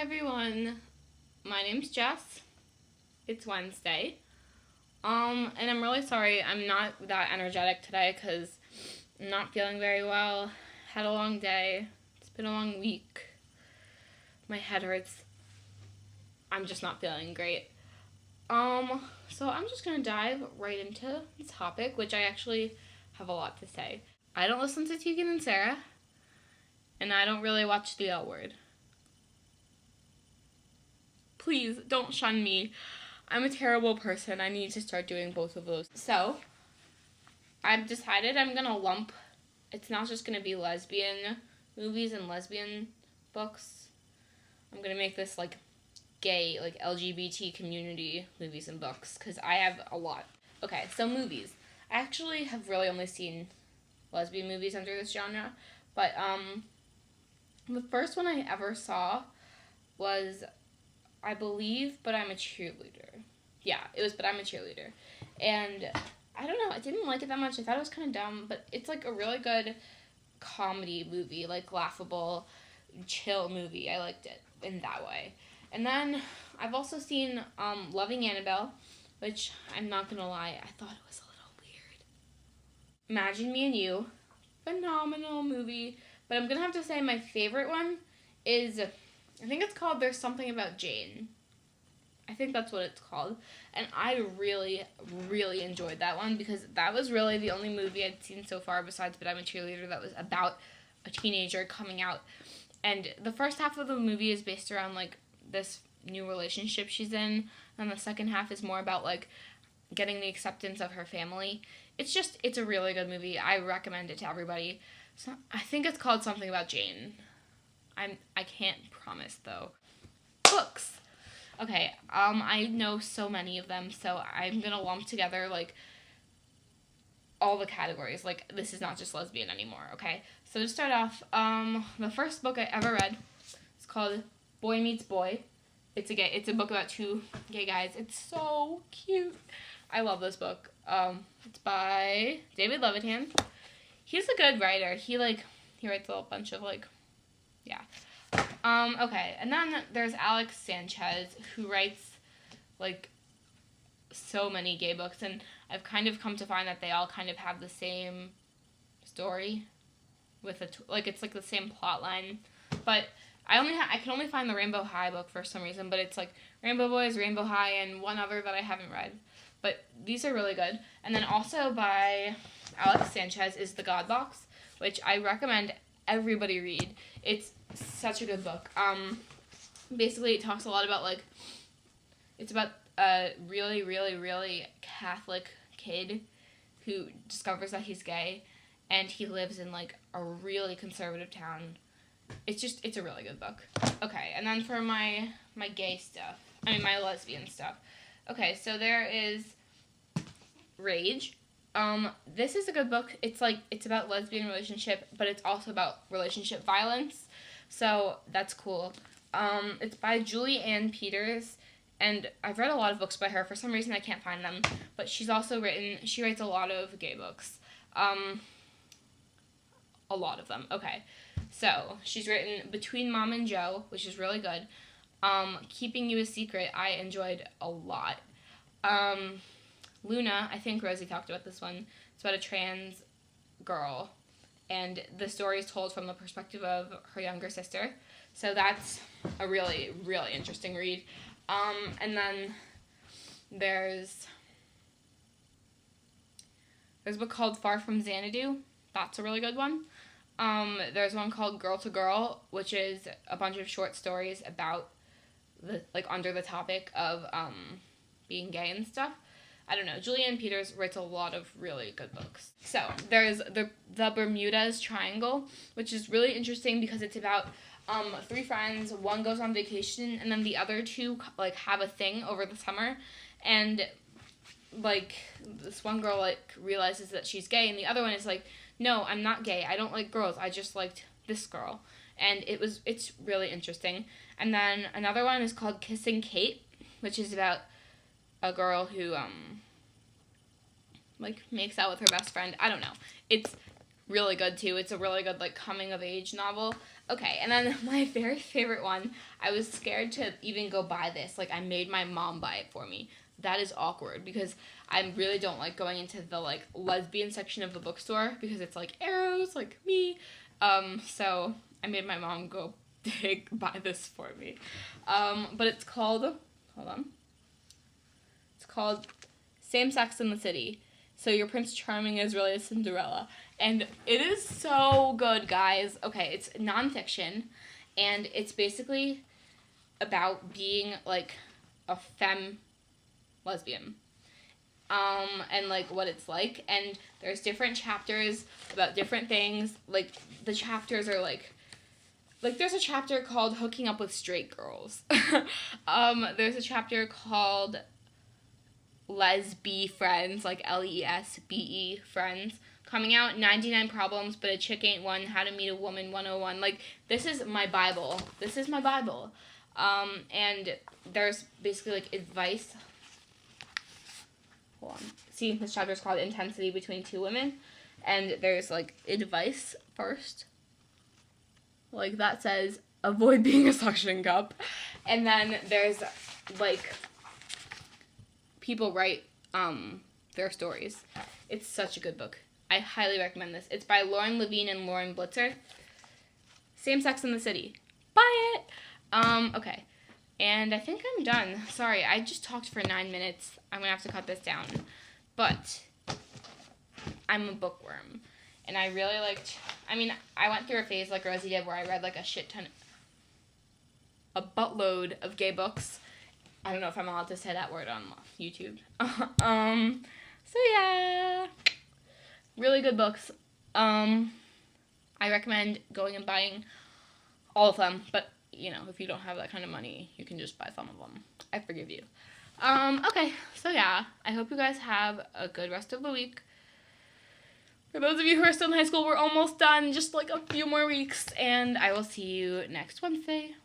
everyone. My name's Jess. It's Wednesday. And I'm really sorry I'm not that energetic today because I'm not feeling very well. Had a long day. It's been a long week. My head hurts. I'm just not feeling great. So I'm just gonna dive right into the topic, which I actually have a lot to say. I don't listen to Tegan and Sarah, and I don't really watch The L Word. Please don't shun me. I'm a terrible person. I need to start doing both of those. So, I've decided I'm gonna lump, it's not just gonna be lesbian movies and lesbian books. I'm gonna make this gay, LGBT community movies and books, because I have a lot. Okay, so movies. I actually have really only seen lesbian movies under this genre, but the first one I ever saw was, I believe, But I'm a Cheerleader. Yeah, it was But I'm a Cheerleader. And I don't know, I didn't like it that much. I thought it was kind of dumb, but it's a really good comedy movie, laughable, chill movie. I liked it in that way. And then I've also seen Loving Annabelle, which I'm not gonna lie, I thought it was a little weird. Imagine Me and You, phenomenal movie. But I'm gonna have to say my favorite one is, I think it's called There's Something About Jane. I think that's what it's called. And I really, really enjoyed that one because that was really the only movie I'd seen so far besides But I'm a Cheerleader that was about a teenager coming out. And the first half of the movie is based around this new relationship she's in, and the second half is more about getting the acceptance of her family. It's a really good movie. I recommend it to everybody. So I think it's called Something About Jane. I can't promise though. Books. Okay, I know so many of them, so I'm gonna lump together all the categories. This is not just lesbian anymore, okay? So to start off, the first book I ever read is called Boy Meets Boy. It's a book about two gay guys. It's so cute. I love this book. It's by David Levitan. He's a good writer. He writes a bunch of yeah. Okay, and then there's Alex Sanchez, who writes so many gay books, and I've kind of come to find that they all kind of have the same story with it's the same plot line. But I can only find the Rainbow High book for some reason, but it's Rainbow Boys, Rainbow High, and one other that I haven't read. But these are really good. And then also by Alex Sanchez is The God Box, which I recommend everybody read. It's such a good book. Basically it talks a lot about it's about a really, really, really Catholic kid who discovers that he's gay, and he lives in a really conservative town. It's a really good book. Okay, and then for my gay stuff, my lesbian stuff. Okay, so there is Rage. This is a good book. It's about lesbian relationship, but it's also about relationship violence. So that's cool. It's by Julie Ann Peters, and I've read a lot of books by her. For some reason I can't find them, but she writes a lot of gay books. A lot of them. Okay. So, she's written Between Mom and Joe, which is really good. Keeping You a Secret, I enjoyed a lot. Luna, I think Rosie talked about this one. It's about a trans girl, and the story is told from the perspective of her younger sister. So that's a really, really interesting read. And then there's a book called Far From Xanadu. That's a really good one. There's one called Girl to Girl, which is a bunch of short stories about under the topic of being gay and stuff. I don't know. Julie Ann Peters writes a lot of really good books. So there's the Bermudas Triangle, which is really interesting because it's about three friends. One goes on vacation, and then the other two have a thing over the summer, and this one girl realizes that she's gay, and the other one is no, I'm not gay. I don't like girls. I just liked this girl. And it's really interesting. And then another one is called Kissing Kate, which is about a girl who makes out with her best friend. I don't know. It's really good too. It's a really good coming of age novel. Okay, and then my very favorite one, I was scared to even go buy this. Like, I made my mom buy it for me. That is awkward because I really don't like going into the, like, lesbian section of the bookstore because it's, like, arrows, like me. So I made my mom go buy this for me. But it's called, hold on. It's called Same Sex in the City. So your Prince Charming is really a Cinderella. And it is so good, guys. Okay, it's nonfiction. And it's basically about being, like, a femme lesbian. And, like, what it's like. And there's different chapters about different things. Like, the chapters are, like, there's a chapter called Hooking Up with Straight Girls. There's a chapter called Lesbe Friends, like Lesbe Friends, coming out. 99 Problems, but a Chick Ain't One, How to Meet a Woman 101. Like, this is my Bible. This is my Bible. And there's basically, like, advice. Hold on. See, this chapter is called Intensity Between Two Women. And there's, like, advice first. Like, that says, avoid being a suction cup. And then there's, like, people write their stories. It's such a good book. I highly recommend this. It's by Lauren Levine and Lauren Blitzer. Same Sex in the City. Buy it! Okay. And I think I'm done. Sorry, I just talked for 9 minutes. I'm going to have to cut this down. But I'm a bookworm. And I really liked, I went through a phase like Rosie did where I read like a buttload of gay books. I don't know if I'm allowed to say that word on YouTube. So yeah, really good books. I recommend going and buying all of them, but if you don't have that kind of money, you can just buy some of them. I forgive you. Okay, so yeah, I hope you guys have a good rest of the week. For those of you who are still in high school, we're almost done, just like a few more weeks, and I will see you next Wednesday.